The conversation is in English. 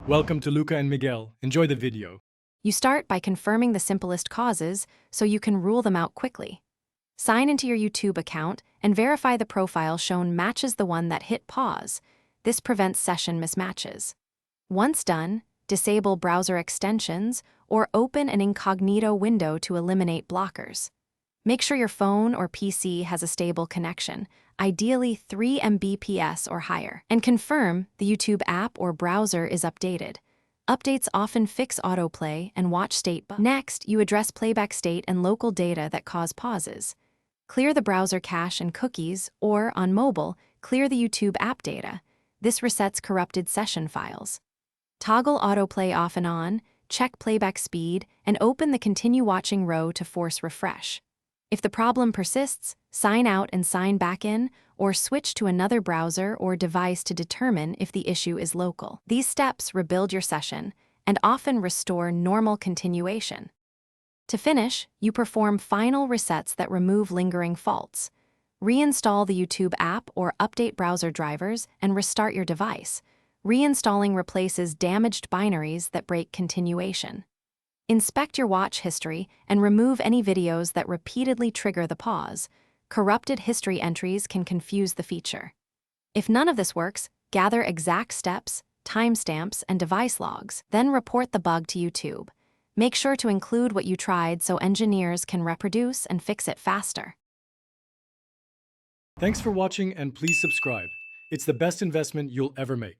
Welcome to Luca and Miguel. Enjoy the video. You start by confirming the simplest causes so you can rule them out quickly. Sign into your YouTube account and verify the profile shown matches the one that hit pause. This prevents session mismatches. Once done, disable browser extensions or open an incognito window to eliminate blockers. Make sure your phone or PC has a stable connection, ideally 3 Mbps or higher, and confirm the YouTube app or browser is updated. Updates often fix autoplay and watch state bugs. Next, you address playback state and local data that cause pauses. Clear the browser cache and cookies, or, on mobile, clear the YouTube app data. This resets corrupted session files. Toggle autoplay off and on, check playback speed, and open the Continue Watching row to force refresh. If the problem persists, sign out and sign back in, or switch to another browser or device to determine if the issue is local. These steps rebuild your session and often restore normal continuation. To finish, you perform final resets that remove lingering faults. Reinstall the YouTube app or update browser drivers and restart your device. Reinstalling replaces damaged binaries that break continuation. Inspect your watch history and remove any videos that repeatedly trigger the pause. Corrupted history entries can confuse the feature. If none of this works, gather exact steps, timestamps, and device logs, then report the bug to YouTube. Make sure to include what you tried so engineers can reproduce and fix it faster. Thanks for watching and please subscribe. It's the best investment you'll ever make.